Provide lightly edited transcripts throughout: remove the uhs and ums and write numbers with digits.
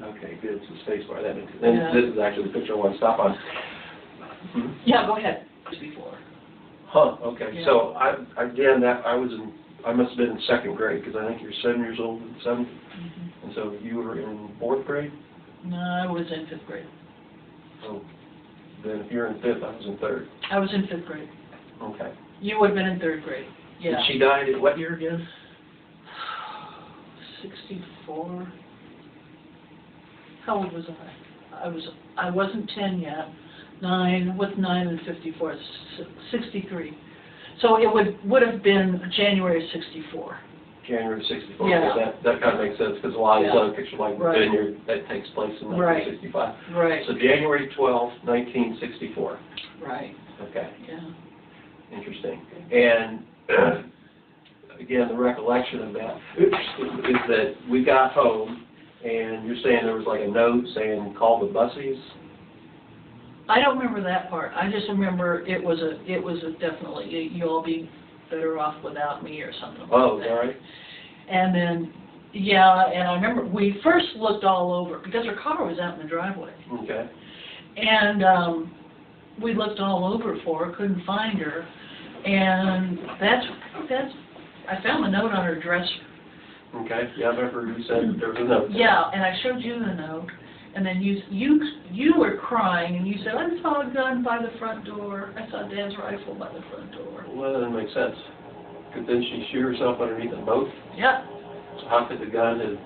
Okay, good. It's the space bar. That makes sense. And this is actually the picture I want to stop on. Hmm? Yeah, go ahead. Before. Huh. Okay. Yeah. So I must have been in second grade because I think you're 7 years old and 7, and so you were in 4th grade. No, I was in 5th grade. So then, if you're in 5th, I was in 3rd. I was in 5th grade. Okay. You would have been in 3rd grade. Yeah. And she died in what year again? 64. How old was I? I wasn't 10 yet. 9. What's 9 and 54? 63. So it would have been January of 64. January of 64. Yeah. Okay, that kind of makes sense because a lot of these other pictures, like right. Vineyard, that takes place in 1965. Right. So January 12, 1964. Right. Okay. Yeah. Interesting. And again, the recollection of that is that we got home, and you're saying there was like a note saying call the bussies. I don't remember that part. I just remember it was a definitely you'll be better off without me or something like that. Oh, all right. And then yeah, and I remember we first looked all over because her car was out in the driveway. Okay. And we looked all over for her, couldn't find her, and that's I found the note on her dresser. Okay. Yeah, I remember you said there was a note. Yeah, and I showed you the note. And then you were crying, and you said, I saw a gun by the front door. I saw Dad's rifle by the front door. Well, that doesn't make sense. Could then she shoot herself underneath the boat? Yeah. So how could the gun have...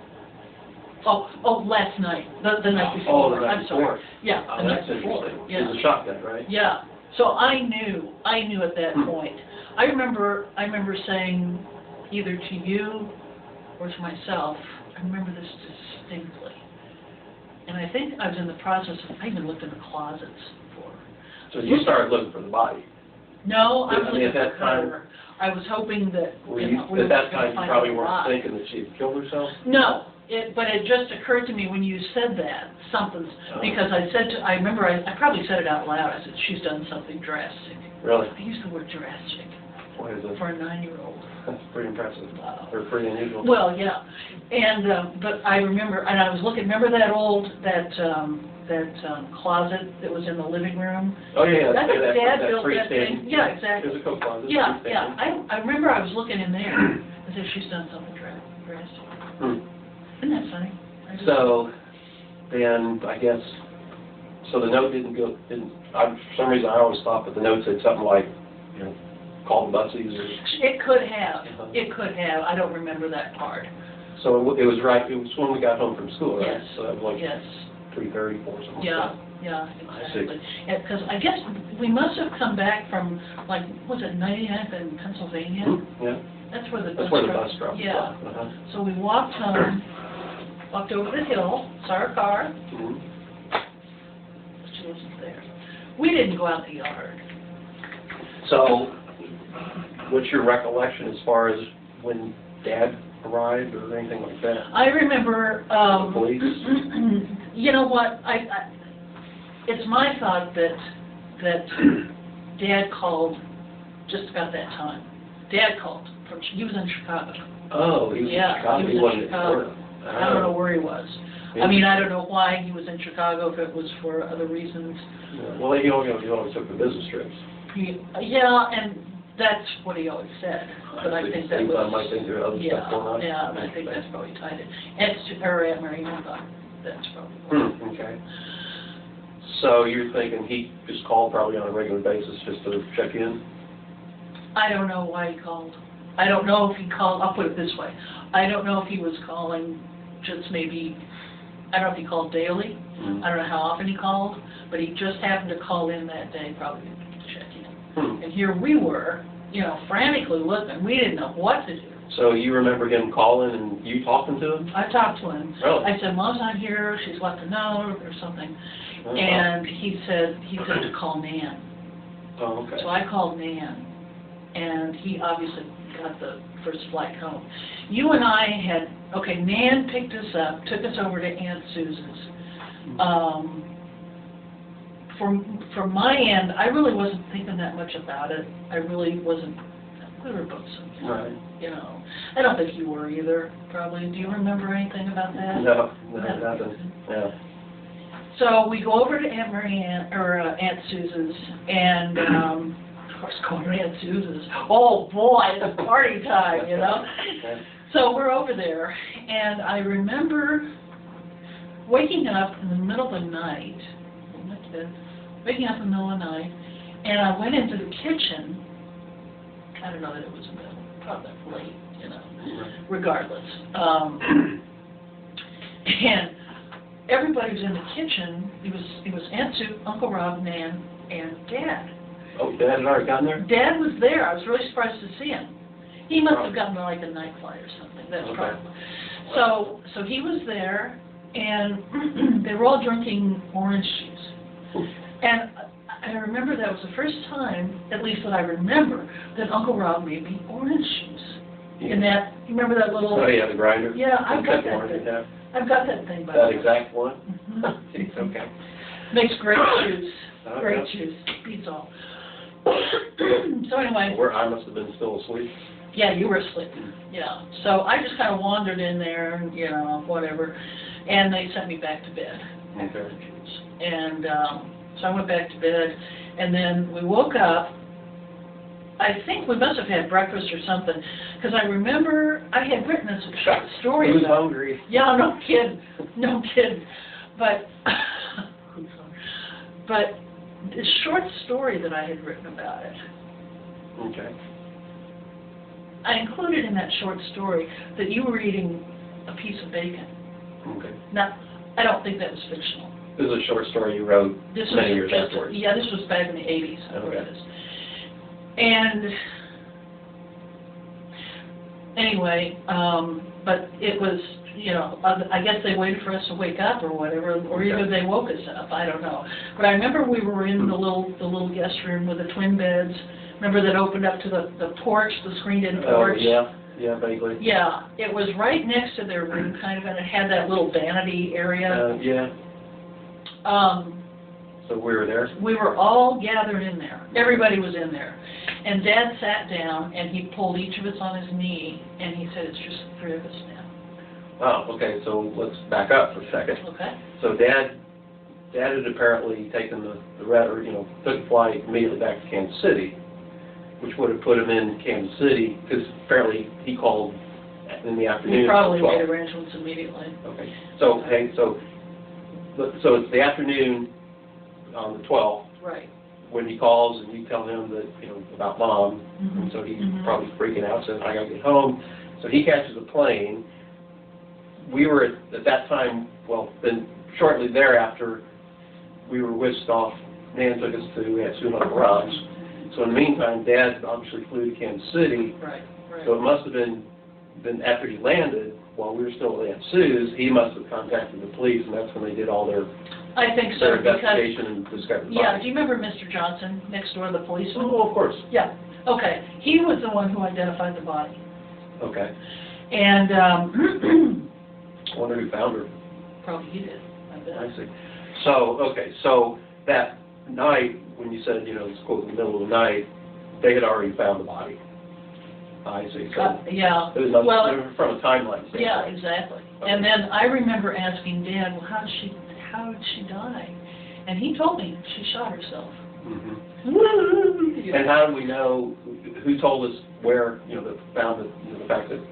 Oh, last night. The night before. Oh, the night I'm sorry. before. Yeah, Oh, the night that's before. interesting. Yeah. It was a shotgun, right? Yeah. So I knew at that point. I remember saying either to you or to myself, I remember this distinctly. And I think I was in the process of, I even looked in the closets for her. So you started looking for the body? No, I was I mean, looking at that for her. I was hoping that At that time, you probably weren't thinking that she had killed herself? No, but it just occurred to me when you said that, because I remember I probably said it out loud. I said, she's done something drastic. Really? I used the word drastic. What is it? For a 9-year-old. That's pretty impressive. Wow. Or pretty unusual. Well, yeah. And, but I remember, and I was looking, remember that closet that was in the living room? Oh, yeah. That's that Dad built that freestanding. thing. Yeah, exactly. There's a coat closet. Yeah, yeah. I remember I was looking in there and said, she's done something drastic. Isn't that funny? So, then, I guess, so the note for some reason I always thought that the note said something like, you know, call the bussies or... It could have. It could have. I don't remember that part. So it was when we got home from school, right? Yes. So that was like yes. 3:30, 4 something. Yeah, yeah, exactly. Because I guess we must have come back from, like, was it 99th in Pennsylvania? Yeah. That's where the bus drop. Yeah. So we walked home, walked over the hill, saw her car. She wasn't there. We didn't go out in the yard. So, what's your recollection as far as when Dad arrived or anything like that? I remember. The police. You know what? It's my thought that Dad called just about that time. Dad called he was in Chicago. Oh, he was in Chicago. He was in Chicago. I don't know where he was. I mean, I don't know why he was in Chicago, if it was for other reasons. Yeah. Well, he always took the business trips. Yeah, and that's what he always said. But I think that was... might think there are other stuff going on. Yeah, and I think that's probably tied in. Aunt Mary thought that's probably... Okay. So you're thinking he just called probably on a regular basis just to check in? I don't know why he called. I don't know if he called... I'll put it this way. I don't know if he was calling just maybe... I don't know if he called daily. I don't know how often he called, but he just happened to call in that day probably to check in. And here we were, you know, frantically looking. We didn't know what to do. So you remember him calling and you talking to him? I talked to him. Really? I said, Mom's not here. She's left a note or something. And he said to call Nan. Oh, okay. So I called Nan, and he obviously got the first flight home. You and I had, Nan picked us up, took us over to Aunt Susan's. From my end, I really wasn't thinking that much about it. I really wasn't We were both so young, Right. you know. I don't think you were either, probably. Do you remember anything about that? No, nothing. Yeah. So we go over to Aunt Marianne, or Aunt Susan's, and of course going to Aunt Susan's. Oh boy, it's party time, you know. So we're over there, and I remember waking up in the middle of the night, waking up in the middle of the night, and I went into the kitchen. I don't know that it was probably late, you know, regardless. And everybody was in the kitchen. It was Aunt Sue, Uncle Rob, Nan, and Dad. Oh, Dad had already gotten there? Dad was there. I was really surprised to see him. He must have gotten to like a night flight or something. That's Okay. probably. So he was there, and they were all drinking orange juice. And I remember that was the first time, at least that I remember, that Uncle Rob made me orange juice. Yeah. And that, you remember that little... Oh, yeah, the grinder? Yeah, I've got that orange, thing. yeah. I've got that thing, by the That way. exact one? Mhm. Jeez, okay. Makes great juice. Oh, Great yeah. juice. Beats all. So anyway, I must have been still asleep. yeah, you were asleep. Yeah. So I just kind of wandered in there, and, you know, whatever. And they sent me back to bed. Okay. And so I went back to bed, and then we woke up. I think we must have had breakfast or something, because I remember I had written this short story. Who's about- hungry? Yeah, no kidding, no kidding. But, but this short story that I had written about it, Okay. I included in that short story that you were eating a piece of bacon. Okay. Now, I don't think that was fictional. This is a short story you wrote This was many years just, afterwards. yeah, this was back in the 80s. I wrote Okay. this. And anyway, but it was, you know, I guess they waited for us to wake up or whatever, or either they woke us up. I don't know. But I remember we were in the little guest room with the twin beds. Remember that opened up to the porch, the screened-in porch. Oh, yeah, vaguely. Yeah, it was right next to their room, kind of, and it had that little vanity area. Yeah. So we were there? We were all gathered in there. Everybody was in there. And Dad sat down, and he pulled each of us on his knee, and he said, "It's just the three of us now." Wow, okay, so let's back up for a second. Okay? So Dad had apparently taken the rudder, you know, took a flight immediately back to Kansas City, which would have put him in Kansas City, because apparently he called in the afternoon. We probably at 12. made arrangements immediately. Okay, so, so it's the afternoon on the 12th, Right. when he calls and you tell him that, you know, about Mom, Mhm. and so he's Mhm. probably freaking out, saying, I gotta get home. So he catches a plane. We were at that time, well, then shortly thereafter, we were whisked off. Nan took us to Aunt Sue and Uncle Rob's. So in the meantime, Dad obviously flew to Kansas City. Right, So right. it must have been after he landed, while we were still at Aunt Sue's, he must have contacted the police, and that's when they did all their I think so, because, investigation and discovered the yeah, body. do you remember Mr. Johnson next door, the policeman? Oh, of course. Yeah, okay. He was the one who identified the body. Okay. And, I wonder who found her. probably he did, I bet. I see. So, okay, so that night, when you said, you know, it's quote, in the middle of the night, they had already found the body. I see. So Yeah, it was not, well, from a timeline standpoint. yeah, exactly. And then I remember asking Dad, well, how did she die? And he told me she shot herself. Mm-hmm. And how do we know, who told us where, you know, that found the, you know, the fact that,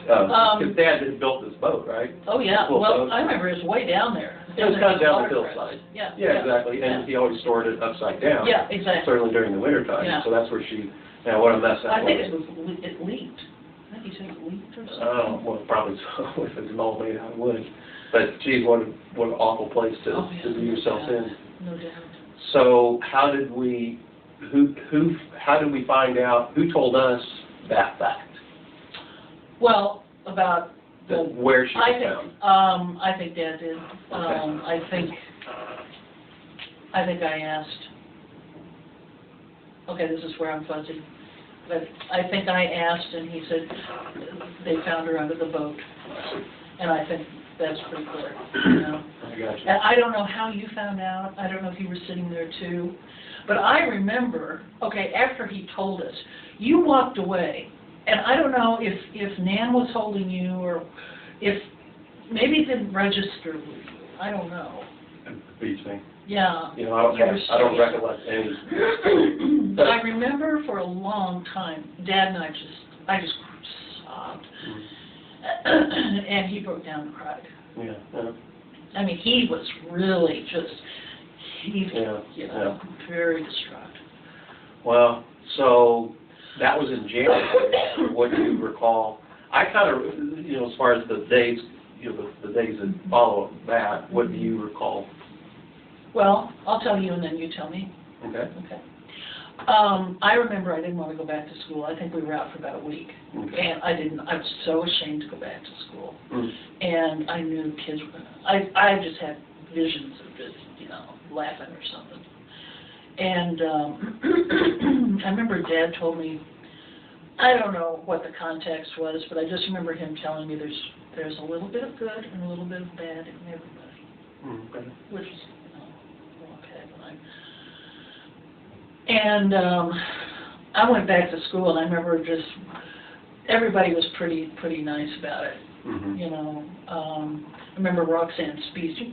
because Dad had built this boat, right? Oh, yeah, Full well, boat. I remember it was way down there. It was kind of down the Water hillside. Yeah. Yeah, exactly, and he always stored it upside down. Yeah, exactly. Certainly during the winter time, Yeah. so that's where she, now what a mess that was. I think it leaked. I think he said it leaked or something. Oh, well, probably so, if it's all made out of wood. But geez, what an awful place to do yourself in. No doubt. So how did we, how did we find out, who told us that fact? Well, about That where she was found? I think Dad did. I think I asked. Okay, this is where I'm fuzzy. But I think I asked, and he said they found her under the boat. And I think That's pretty clear, you know. I got you. And I don't know how you found out. I don't know if you were sitting there too. But I remember, okay, after he told us, you walked away. And I don't know if Nan was holding you or if maybe it didn't register with you. I don't know. It beats me. Yeah. You know, I don't recollect any. But I remember for a long time, Dad and I just sobbed. And he broke down and cried. Yeah. Yeah. I mean, he was really just, very distraught. Well, so that was in January. What do you recall? I kind of, you know, as far as the days, you know, the days that follow that, what do you recall? Well, I'll tell you and then you tell me. Okay. Okay. I remember I didn't want to go back to school. I think we were out for about a week. Okay. And I was so ashamed to go back to school. Mm. And I knew the kids were going to, I just had visions of just, you know, laughing or something. And I remember Dad told me, I don't know what the context was, but I just remember him telling me there's a little bit of good and a little bit of bad in everybody. Okay. Which is, you know, okay, fine. And I went back to school, and I remember just everybody was pretty nice about it. Mm-hmm. You know, I remember Roxanne Spees. Did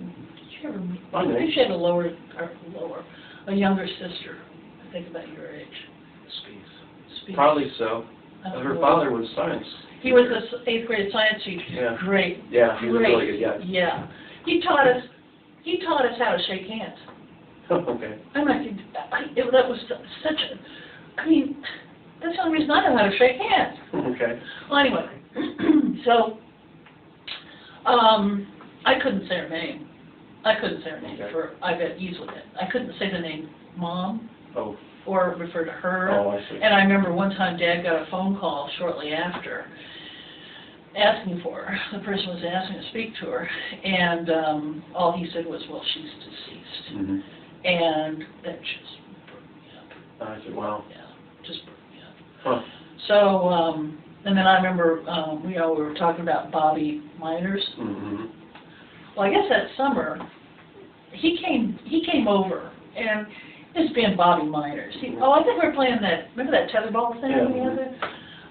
you ever meet? I know. She had a younger sister. I think about your age. Spees. Probably so. Her father was science. He was an 8th grade science teacher. Yeah. Great. Yeah, he was Great. really good. Yeah. Yeah. He taught us how to shake hands. Okay. I'm like, that was such a, I mean, that's the only reason I know how to shake hands. Okay. Well, anyway, so, I couldn't say her name. Okay. I bet easily. I couldn't say the name Mom. Oh. Or refer to her. Oh, I see. And I remember one time Dad got a phone call shortly after asking for her. The person was asking to speak to her, and all he said was, well, she's deceased. Mm-hmm. And that just broke me up. I said, wow. Yeah, just broke me up. Huh. So, and then I remember, we were talking about Bobby Miners. Mm-hmm. Well, I guess that summer, he came over, and this being Bobby Miners. I think we were playing remember that tetherball thing we had there?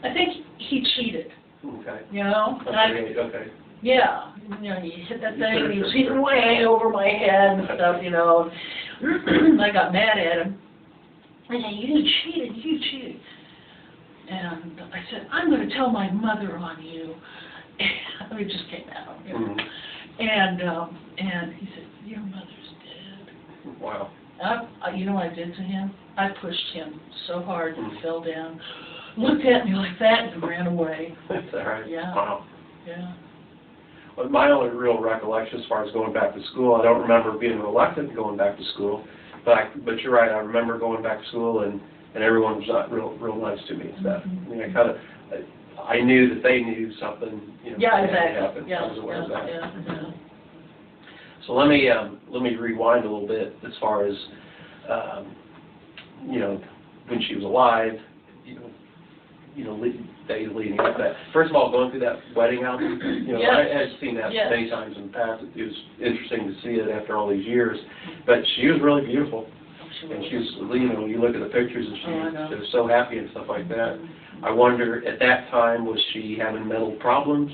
I think he cheated. Okay. You know? Okay. Yeah. You know, he hit that thing, and he was hitting way over my head and stuff, you know. I got mad at him. I said, you cheated. And I said, I'm going to tell my mother on you. And it just came out, you know. Mm-hmm. And he said, your mother's dead. Wow. You know what I did to him? I pushed him so hard that he fell down, looked at me like that, and ran away. That's all right. Yeah. Wow. Yeah. Well, my only real recollection as far as going back to school, I don't remember being reluctant going back to school, but you're right. I remember going back to school and everyone was not real nice to me and stuff. Mm-hmm. I mean, I knew that they knew something. You know, Yeah, had exactly. happened. Yeah. I was aware of that. Yeah. So let me rewind a little bit as far as you know, when she was alive, days leading up to that. First of all, going through that wedding album, you know, Yes. I had seen that Yes. many times in the past. It was interesting to see it after all these years. But she was really beautiful, and she was, you know, you look at the pictures and she was so happy and stuff like that. I wonder, at that time, was she having mental problems?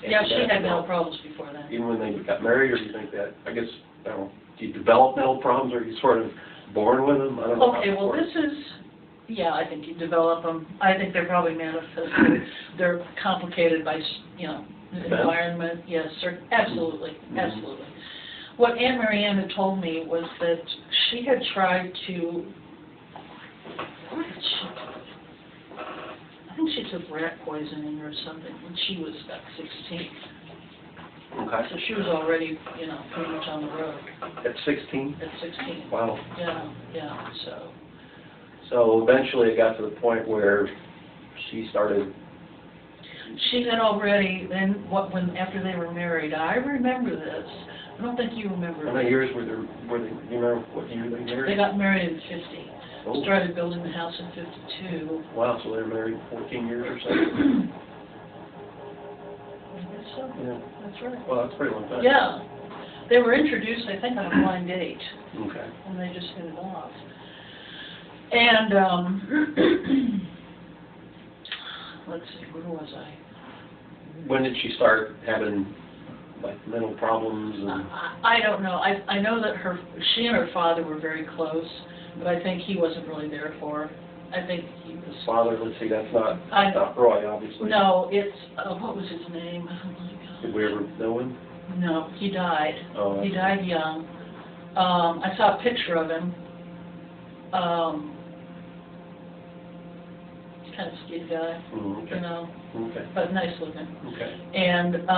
Yeah, she had mental problems before that. Even when they got married, or do you think that, I guess, I don't know, do you develop mental problems, or are you sort of born with them? I don't know. Okay, well, I think you develop them. I think they're probably manifested. They're complicated by, you know, environment. Yes, absolutely, absolutely. What Aunt Marianne had told me was that she had tried to, I think she took rat poisoning or something when she was about 16. Okay. So she was already, you know, pretty much on the road. At 16? At 16. Wow. Yeah, so. So eventually it got to the point where she started. She had already, when after they were married, I remember this. I don't think you remember. How many years were they, you remember what year they married? They got married in 50. Oh. Started building the house in 52. Wow, so they were married 14 years or so? I guess so. Yeah. That's right. Well, that's a pretty long time. Yeah. They were introduced, I think, on a blind date. Okay. And they just hit it off. And, let's see, where was I? When did she start having, like, mental problems and... I don't know. I know that she and her father were very close, but I think he wasn't really there for her. I think he was... Father, let's see, that's not Roy, obviously. No, it's, what was his name? Oh my God. Did we ever know him? No, he died. Oh, He died young. I saw a picture of him. Kind of skinny guy, okay. you know, Okay. but nice looking. Okay. And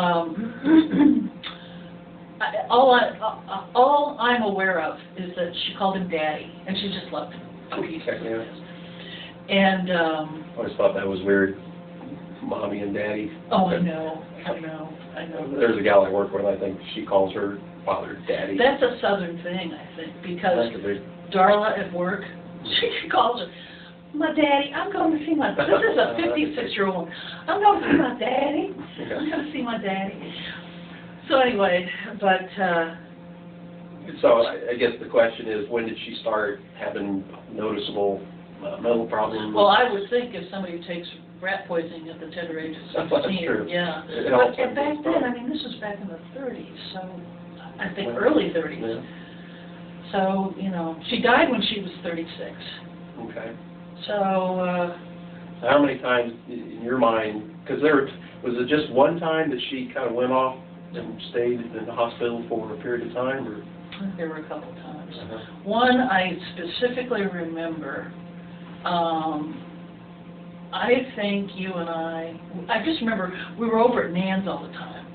all I'm aware of is that she called him Daddy, and she just loved him. Okay, yeah. And I always thought that was weird, Mommy and Daddy. oh, I know. There's a gal I work with, I think she calls her father Daddy. That's a Southern thing, I think, because That's a big... Darla at work, she calls her, my daddy, I'm going to see my, this is a 56-year-old, I'm going to see my daddy, I'm going to see my daddy. So anyway, but, So I guess the question is, when did she start having noticeable mental problems? well, I would think if somebody takes rat poisoning at the tender age of 16, That's true. yeah. It But helps. back then, I mean, this was back in the 30s, so, I think early 30s. Yeah. So, you know, she died when she was 36. Okay. So, How many times, in your mind, because was it just one time that she kind of went off and stayed in the hospital for a period of time, or? there were a couple times. Uh-huh. One I specifically remember, I think you and I just remember we were over at Nan's all the time.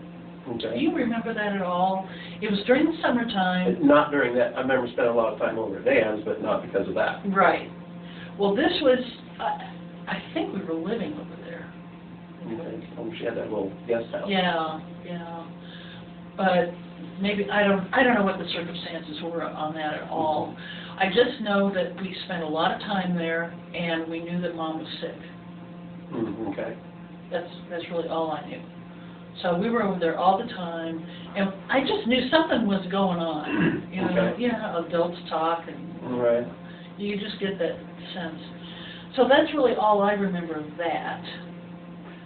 Okay. Do you remember that at all? It was during the summertime. Not during that. I remember spending a lot of time over at Dan's, but not because of that. Right. Well, this was, I think we were living over there. Okay. Oh, she had that little guest house. Yeah, yeah. But maybe, I don't know what the circumstances were on that at all. I just know that we spent a lot of time there, and we knew that Mom was sick. Okay. That's really all I knew. So we were over there all the time, and I just knew something was going on. You know, Okay. yeah, adults talk, and Right. you just get that sense. So that's really all I remember of that.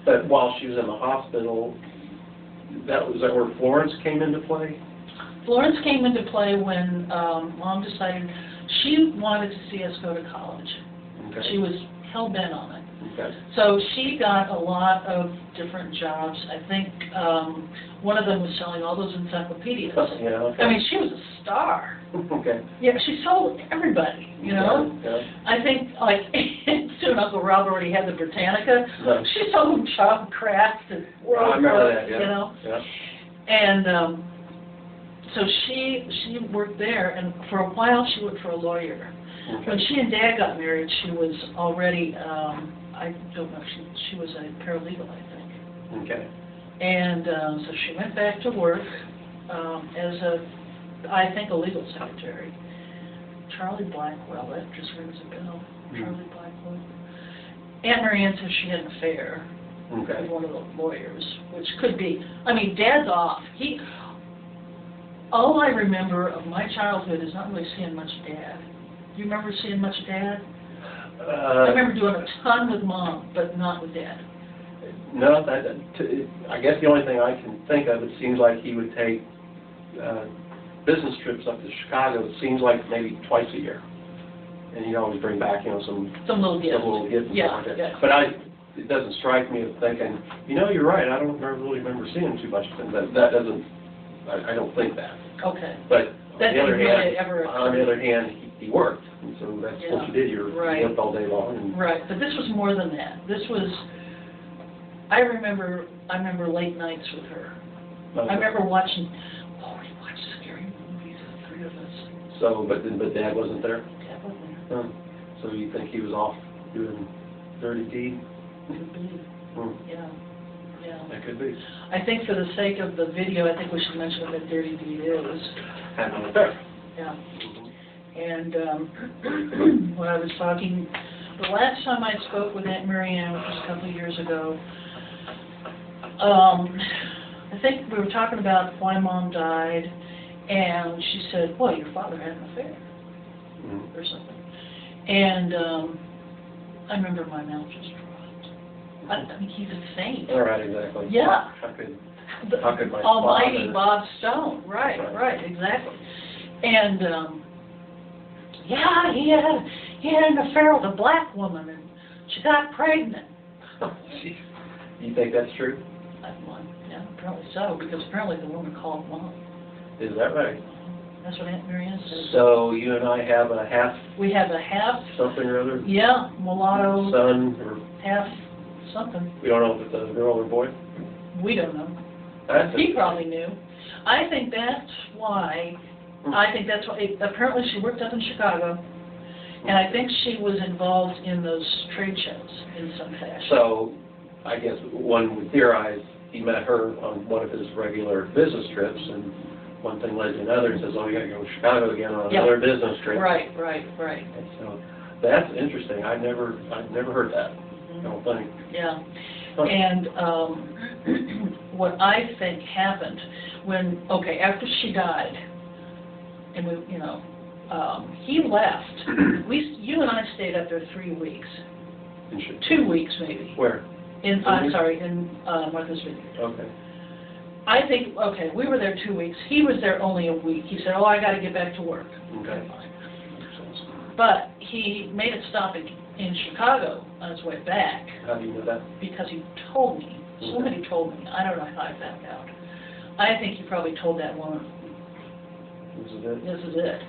But while she was in the hospital, was that where Florence came into play? Florence came into play when Mom decided she wanted to see us go to college. Okay. She was hell-bent on it. Okay. So she got a lot of different jobs. I think one of them was selling all those encyclopedias. Yeah, okay. I mean, she was a star. Okay. Yeah, she sold everybody, you know? Yeah. I think, like, soon Uncle Rob already had the Britannica. Right. She sold them Job Craft and World I remember Book, that, yeah. you know? Yeah. And so she worked there, and for a while she worked for a lawyer. Okay. When she and Dad got married, she was already, I don't know, she was a paralegal, I think. Okay. And so she went back to work as I think, a legal secretary. Charlie Blackwell, that just rings a bell. Charlie Blackwell. Aunt Marianne says she had an affair Okay. with one of the lawyers, which could be, I mean, Dad's off. All I remember of my childhood is not really seeing much Dad. Do you remember seeing much Dad? I remember doing a ton with Mom, but not with Dad. No, I guess the only thing I can think of, it seems like he would take business trips up to Chicago. It seems like maybe twice a year, and he'd always bring back, Some little gift. some little gifts and Yeah, stuff like that. yeah. But it doesn't strike me as thinking, you're right. I don't really remember seeing too much of him. That doesn't. I don't think that. Okay. But That on the other didn't really hand, ever on the other hand, he worked, and so that's Yeah, what you did. You right. worked all day long. And, Right, but this was more than that. This was, I remember late nights with her. I remember watching, we watched scary movies, the three of us. So, but Dad wasn't there. Dad wasn't there. So you think he was off doing dirty deed? Could be. Yeah, yeah. That could be. I think for the sake of the video, I think we should mention what dirty deed is. Having an affair. Yeah. And when I was talking, the last time I spoke with Aunt Marianne, which was a couple of years ago, I think we were talking about why Mom died, and she said, well, your father had an affair, or something. And I remember my mouth just dropped. I mean, he's a saint. All right, exactly. Yeah. How could my Almighty father... Bob Stone, right, exactly. And, yeah, he had an affair with a black woman, and she got pregnant. Jeez. You think that's true? Yeah, apparently so, because apparently the woman called Mom. Is that right? That's what Aunt Mary Ann said. So you and I have a half... We have a half... something or other? Yeah, mulatto... son, or... half something. We don't know if it's a girl or boy? We don't know. He probably knew. I think that's why... apparently she worked up in Chicago, and I think she was involved in those trade shows in some fashion. So, I guess one would theorize he met her on one of his regular business trips, and one thing led to another, and says, oh, you gotta go to Chicago again on another business trip. Right. And so, that's interesting. I've never heard that, I don't think. Yeah. And what I think happened after she died, and he left. You and I stayed up there 3 weeks. 2 weeks maybe. Where? In Martha's Vineyard. Okay. I think, we were there 2 weeks. He was there only a week. He said, I got to get back to work. Okay. Fine. But he made a stop in Chicago on his way back. How do you know that? Because he told me. Somebody told me. I don't know how I found out. I think he probably told that woman, This is it? this is it.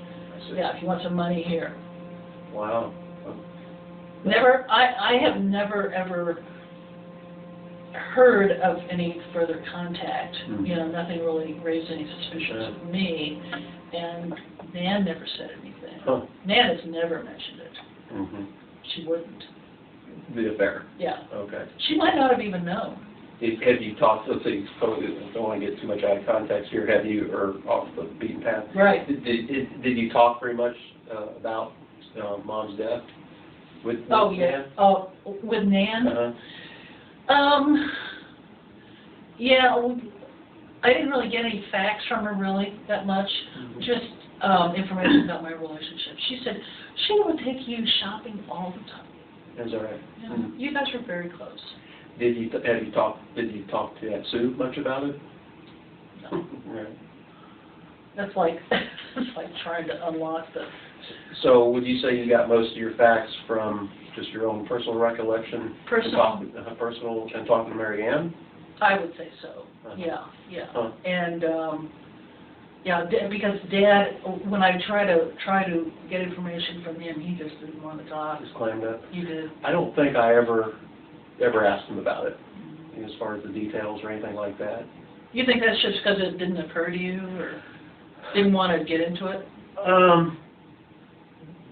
Yeah, if you want some money, here. Wow. I have never, ever heard of any further contact. Nothing really raised any suspicions of me, and Nan never said anything. Huh. Nan has never mentioned it. She wouldn't. The affair? Yeah. Okay. She might not have even known. Have you talked, let's say, don't want to get too much out of context here, have you, or off the beaten path? Right. Did you talk very much about Mom's death with Nan? Oh, with Nan? Yeah, I didn't really get any facts from her really that much, just information about my relationship. She said she would take you shopping all the time. Is that right? Yeah. You guys were very close. Did you talk to Aunt Sue much about it? No. Right. That's like trying to unlock the... So would you say you got most of your facts from just your own personal recollection? Personal And talking to Mary Ann? I would say so. Yeah. Huh. And because Dad, when I try to get information from him, he just didn't want to talk. Just claimed that? He did. I don't think I ever asked him about it, as far as the details or anything like that. You think that's just because it didn't occur to you, or didn't want to get into it? I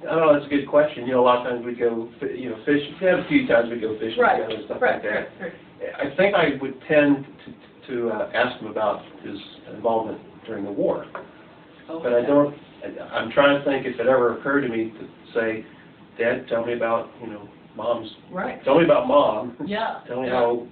don't know, that's a good question. A lot of times we go, fishing. Yeah, a few times we go fishing together and stuff like that. Right. I think I would tend to ask him about his involvement during the war. Okay. But I'm trying to think if it ever occurred to me to say, Dad, tell me about, Mom's. Right. Tell me about Mom. Yeah. Tell me how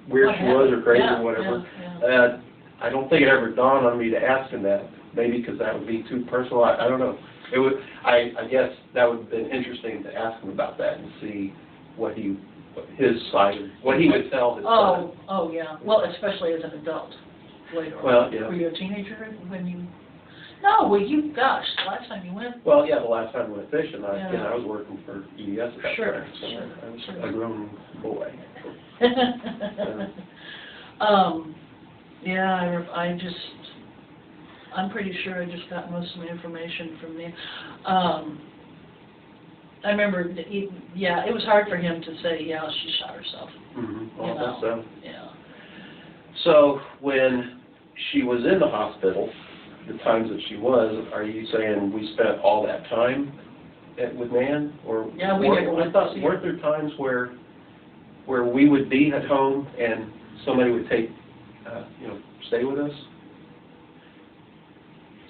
weird she happened? was or crazy or Yeah, whatever. yeah. I don't think it ever dawned on me to ask him that. Maybe because that would be too personal. I don't know. It would. I guess that would have been interesting to ask him about that and see what his side, what he would tell his son. Oh, yeah. Well, especially as an adult later on. Well, yeah. Were you a teenager when you... No, gosh, the last time you went... Well, yeah, the last time we went fishing, Yeah. I was working for EDS at that Sure, time, so sure, I was sure. a grown boy. Yeah, I'm pretty sure I just got most of my information from there. I remember, it was hard for him to say, yeah, she shot herself. Well, that's so. Yeah. So when she was in the hospital, the times that she was, are you saying we spent all that time with Nan? Or yeah, we never went to see her. Weren't there times where we would be at home and somebody would take, stay with us?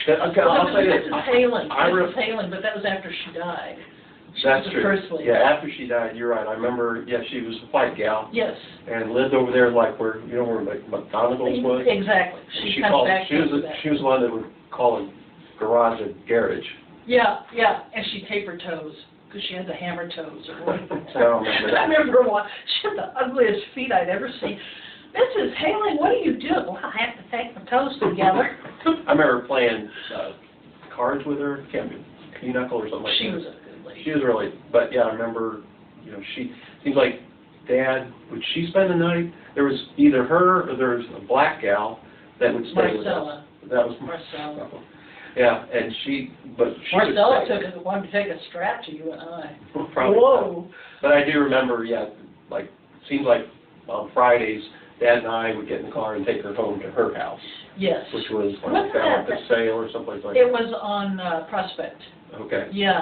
I'll say this. This is Hailing, but that was after she died. That's the true. first lady. Yeah, after she died, you're right. I remember, yeah, she was a white gal. Yes. And lived over there like where, you know, where McDonald's was? Exactly. And She comes back she was into that. she was the one that would call a garage a garage. Yeah, yeah, and she taped her toes, because she had the hammer toes. Or I don't remember that. I remember one, she had the ugliest feet I'd ever seen. Mrs. Haley, what do you do? Well, I have to take my toes together. I remember playing cards with her, pinochle or something like She that. was a good lady. She was really, but yeah, I remember, you know, she, seems like Dad, would she spend the night? There was either her or there was a black gal that would stay with us. Marcella. That was Marcella. Yeah, and she, but she Marcella would took it, wanted to take a strap to you and I. Probably Whoa. not. But I do remember, yeah, like, seems like on Fridays, Dad and I would get in the car and take her home to her house. Yes. Which was on Wasn't Falmouth that- Sale or someplace like It that. was on Prospect. Okay. Yeah.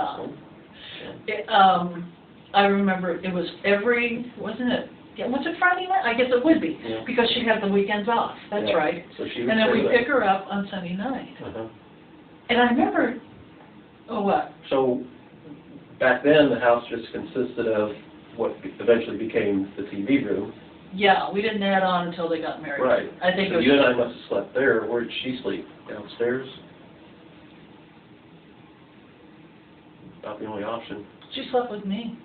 Oh, I remember it was wasn't it? Yeah, was it Friday night? I guess it would be, Yeah. because she'd have the weekends off. That's yeah. right. So she would And then stay we with pick her up on Sunday night. Uh-huh. And I remember, oh what? So back then, the house just consisted of what eventually became the TV room. Yeah, we didn't add on until they got married. Right. I think So it was. you and I must have slept there. Where did she sleep? Downstairs? About the only option. She slept with me.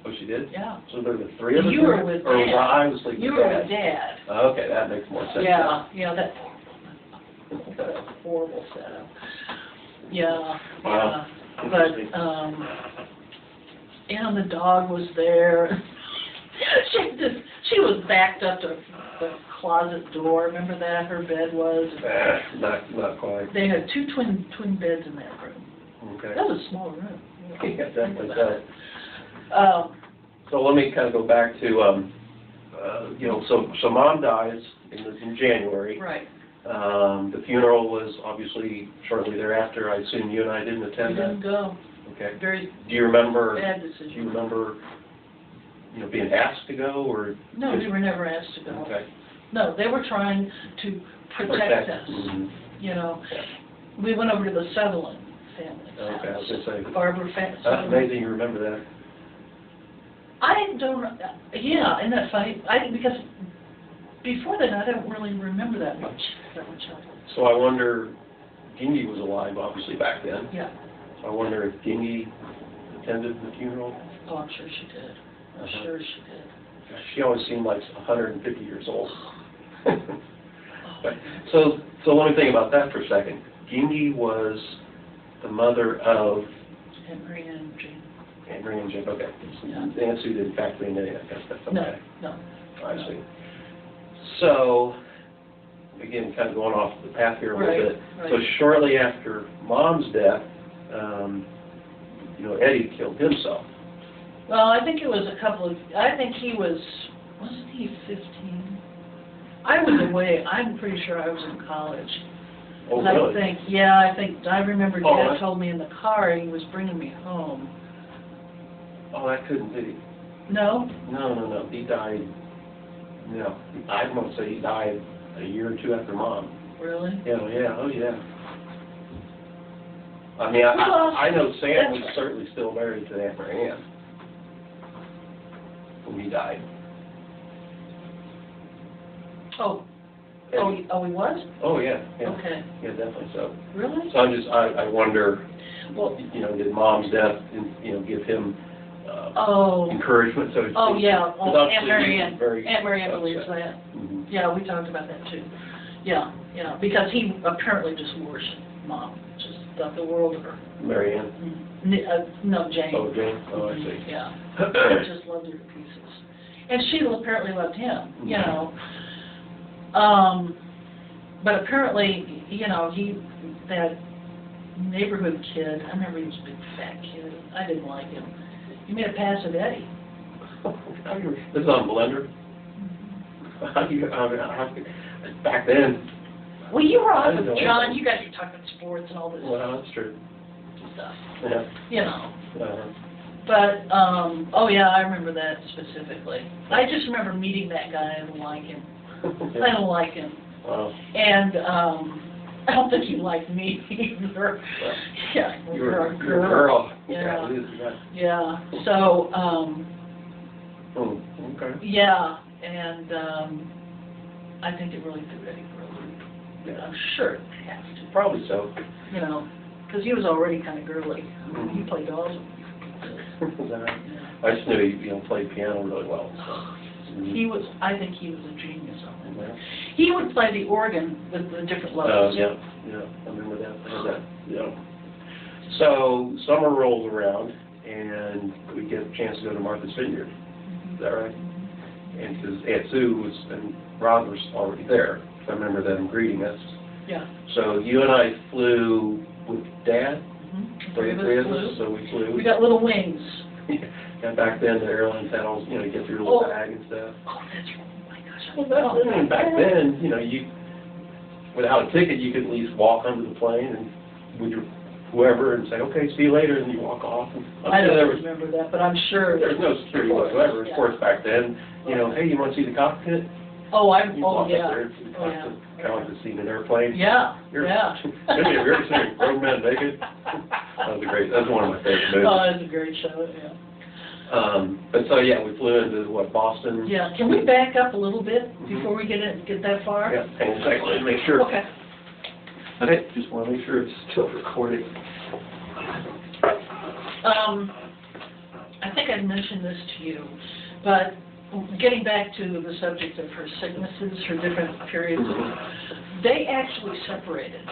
Oh, she did? Yeah. So there were the three of us? You were with Or was Dad. I was sleeping You with were Dad? with Dad. Okay, that makes more sense. Yeah, yeah, that horrible setup. Yeah, Wow. yeah. But, and the dog was there. She was backed up to the closet door. Remember that? Her bed was. Not quite. They had two twin beds in that room. Okay. That was a small room. Yeah, definitely so. Um, Let me kind of go back to, you know, so Mom dies in January. right. The funeral was obviously shortly thereafter. I assume you and I didn't We attend that? didn't go. Okay. Very Do you remember? bad Do you decision. remember, you know, being asked to go or? No, we were never asked to go. Okay. No, they were trying to protect us. Mhm. You know, Yeah. we went over to the Sutherland family. Okay, I was gonna say. Barbara That's Sutherland. amazing you remember that. I don't, yeah, isn't that funny? Because before that, I don't really remember that much of it. So I wonder, Gingy was alive obviously back then. Yeah. So I wonder if Gingy attended the funeral. Oh, I'm sure she did. I'm Uh-huh. sure she did. She always seemed like 150 years old. Oh, But, so let me think about that for a second. Gingy was the mother of Henry and Jane. Henry and Jim. Okay. Yeah. Nancy didn't factor in any of that kind of stuff. No, Okay. no. I see. So, again, kind of going off the path here a little Right, bit. right. So shortly after Mom's death, you know, Eddie killed himself. Well, I think it was I think he wasn't he 15? I was away, I'm pretty sure I was in college. Oh, I really? I remember Oh, Dad that- told me in the car he was bringing me home. Oh, that couldn't be. No? No. He died, no. I'm going to say he died a year or two after Mom. Really? Yeah. Oh, yeah. I mean, I know Sam That's was right. certainly still married to Aunt Marianne when he died. Oh, he was? Oh, yeah. Okay. Yeah, definitely so. Really? So I wonder, Well, you know, did Mom's death, you know, give him oh, encouragement, so to speak? oh, yeah, Because well, Aunt obviously he was Marianne, very Aunt Marianne upset. believes that. Mhm. Yeah, we talked about that too. Yeah, because he apparently just worshipped Mom, just thought the world of her. Marianne? No, Jane. Oh, Jane? Oh, I see. Yeah, just loved her to pieces. And she apparently loved him, you know. But apparently, you know, that neighborhood kid, I remember he was a big fat kid. I didn't like him. He made a pass at Eddie. This is on Blender? Back then, Well, you were I off didn't with know John. anything. You guys were talking sports and all this well, that's true. stuff, Yeah. you know. Uh-huh. But, oh yeah, I remember that specifically. I just remember meeting that guy. I didn't like him. I don't like him. Wow. And I don't think he liked me either. Yeah, You're a girl. Yeah. Yeah. Yeah. So, Oh, okay. yeah, and I think it really threw Eddie for a loop. Yeah. I'm sure it has to. Probably so. You know, because he was already kind of girly. I mean, he played dolls. Is that right? I just knew he, played piano really well. So. He was, I think he was a genius on it. Yeah. He would play the organ with the different levels. Yeah, I remember that. I heard that. Yeah. So summer rolls around, and we get a chance to go to Martha's Vineyard. Is that right? And because Aunt Sue and Rod was already there, I remember them greeting us. Yeah. So you and I flew with Dad. Three of us flew. So we flew. We got little wings. And back then the airlines had all, you get your little bag and stuff. Oh, that's right. Oh my gosh. Well, back then, you without a ticket, you could at least walk onto the plane and with your whoever and say, okay, see you later, and you walk off. And I don't remember that, but I'm sure. There's no security whatsoever. Of course, back then, hey, you want to see the cockpit? Oh, You walk yeah. up there to the cockpit, kind of like the scene in an airplane. Yeah, yeah. Have you ever seen Grown Men Naked? That's one of my favorite movies. Oh, that's a great show, yeah. But so yeah, we flew into Boston. Yeah, can we back up a little bit before we get that far? Yeah, hang on a second, let me make sure. Okay. Okay, just want to make sure it's still recording. I think I mentioned this to you, but getting back to the subject of her sicknesses, her different periods, they actually separated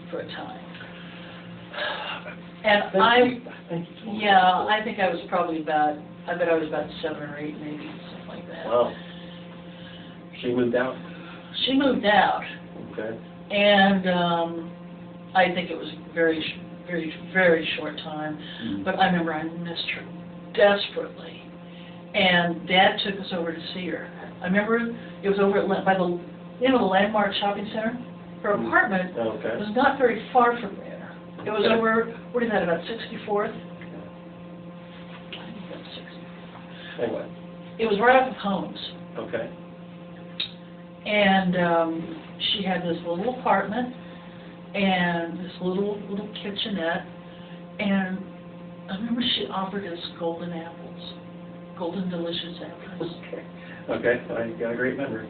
for a time. And I think I was probably about 7 or 8 maybe, something like that. Wow. She moved out? She moved out. Okay. And I think it was very, very, very short time. But I remember I missed her desperately. And Dad took us over to see her. I remember it was over by the Landmark Shopping Center. Her apartment was not very far from there. It was over, what is that, about 64th? I think that's 64th. Anyway. It was right off of Holmes. Okay. And she had this little apartment and this little kitchenette. And I remember she offered us golden apples. Golden delicious apples. Okay, I got a great memory.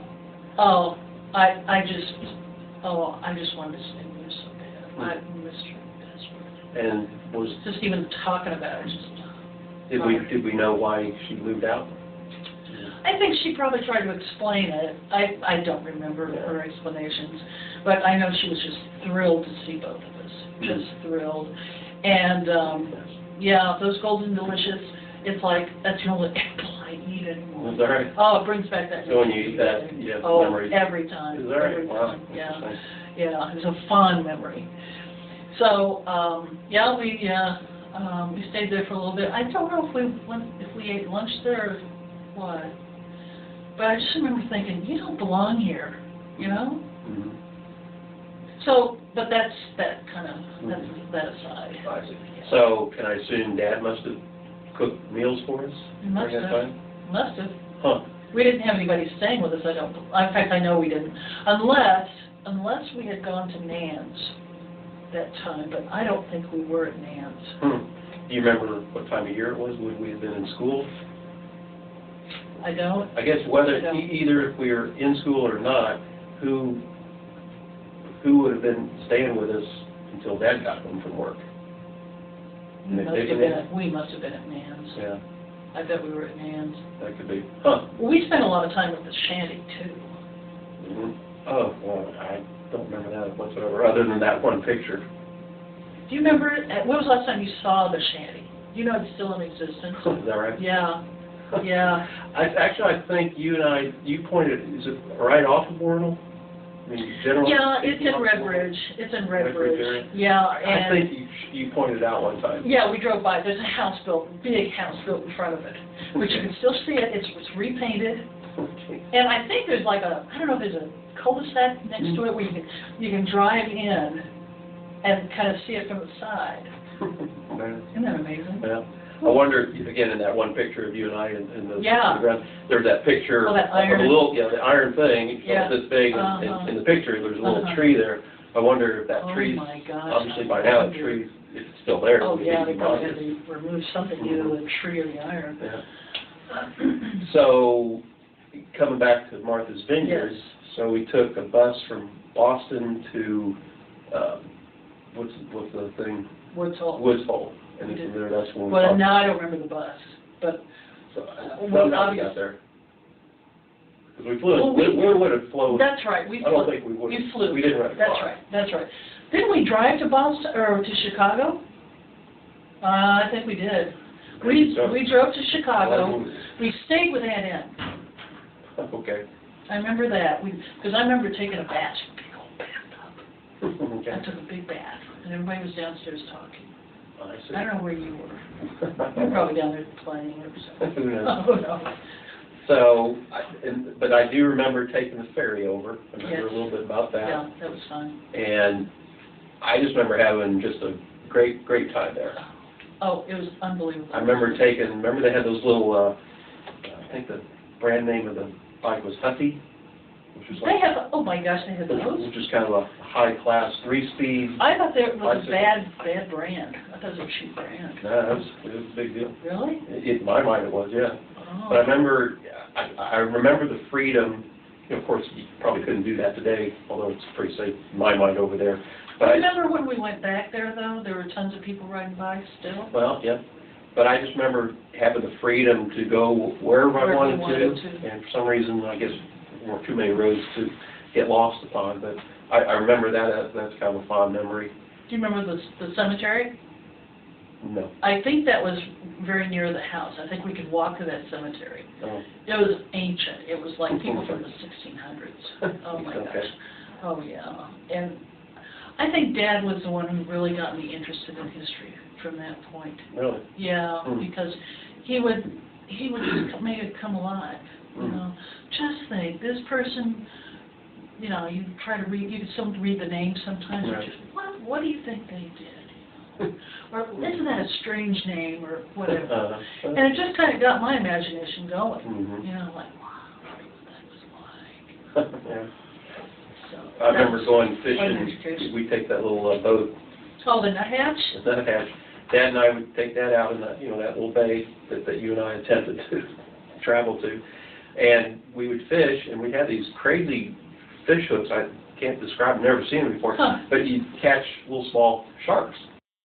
Oh, I just wanted to stay there so bad. I missed her desperately. And just even talking about it, did we know why she moved out? I think she probably tried to explain it. I don't remember her explanations, but I know she was just thrilled to see both of us. Just thrilled. And those golden delicious, it's like that's the only apple I eat anymore. Is that right? Oh, it brings back that. So when you eat that, you have memories? Every time. Is that right? Every Wow. time. Yeah. Yeah, it was a fond memory. So, we stayed there for a little bit. I don't know if we ate lunch there or what. But I just remember thinking, you don't belong here, Mm-hmm. So, but that's that aside. I see. So, can I assume Dad must have cooked meals for us? He must during that have. time? Must have. Huh. We didn't have anybody staying with us, in fact, I know we didn't. Unless we had gone to Nan's that time, but I don't think we were at Nan's. Do you remember what time of year it was? Would we have been in school? I don't. I guess either if we were in school or not, who would have been staying with us until Dad got home from work? We must have been at Nan's. Yeah. I bet we were at Nan's. That could be. Huh. Well, we spent a lot of time at the shanty, too. Mm-hmm. Oh, well, I don't remember that whatsoever, other than that one picture. Do you remember, when was the last time you saw the shanty? Do you know it's still in existence? Is that right? Yeah. Yeah. I think you pointed, is it right off of Bournell? I mean, generally. Yeah, it's in Redbridge. It's in Redbridge. Yeah, I think you pointed it out one time. Yeah, we drove by. There's a house built, big house built in front of it, which you can still see it. It's repainted, and I think there's like I don't know if there's a cul-de-sac next to it where you can drive in and kind of see it from the side. Isn't that amazing? Yeah. I wonder, again, in that one picture of you and I in the ground, there's that picture that iron. of the iron thing, this big, and in the picture there's a little tree there. I wonder if that Oh tree's, my gosh. obviously by now, the tree, if it's still there. Oh, it yeah, would they be probably had monitored. to remove something, either the tree or the iron. Yeah. So, coming back to Martha's Vineyard, Yes. so we took a bus from Boston to, what's the thing? Woods Hole. Woods Hole. And We did. from there, that's when we Well, talked. now I don't remember the bus, but, So, well, somehow we got there. Because we flew, Well, we would have flown. that's right, we I don't flew. think we would have. We flew. We didn't rent a That's car. right, that's right. Didn't we drive to Boston, or to Chicago? I think we did. Maybe so. We drove to Chicago. Well, We stayed with Aunt Ann. Okay. I remember that, because I remember taking a bath, big old bathtub. Okay. I took a big bath, and everybody was downstairs talking. I see. I don't know where you were. You were probably down there playing or something. Who knows? Oh, no. So, but I do remember taking the ferry over. I remember Yes. a little bit about that. Yeah, that was fun. And I just remember having just a great time there. Oh, it was unbelievable. I remember they had those little, I think the brand name of the bike was Huffy, which was They have, oh my gosh, they have those? which is kind of a high-class 3-speed. I thought it was a bicycle. bad brand. I thought it was a cheap brand. No, it was a big deal. Really? In my mind it was, yeah. Oh. But I remember the freedom. You know, of course, you probably couldn't do that today, although it's pretty safe in my mind over there. But Remember when we went back there, though? There were tons of people riding bikes still? well, yeah. But I just remember having the freedom to go wherever I Wherever you wanted wanted to. to. And for some reason, I guess there weren't too many roads to get lost upon. But I remember that. That's kind of a fond memory. Do you remember the cemetery? No. I think that was very near the house. I think we could walk to that cemetery. Oh. It was ancient. It was like people from the 1600s. Oh my Okay. gosh. Oh yeah. And I think Dad was the one who really got me interested in history from that point. Really? Yeah, Hmm. because he would just make it come alive. You Hmm. know, just think this person. You know, you try to read. You could still read the names sometimes. Right. And just what do you think they did? Or isn't that a strange name or whatever? And it just kind of got my imagination going. Mhm. You know, like, wow, what that was like. Yeah. So, I remember that's going quite an fishing. education. We'd take that little boat, Oh, the nuthatch? the nuthatch. Dad and I would take that out in that, you know, that little bay that you and I attempted to travel to, and we would fish, and we'd have these crazy fish hooks. I can't describe them, never seen them before, Huh. but you'd catch little small sharks.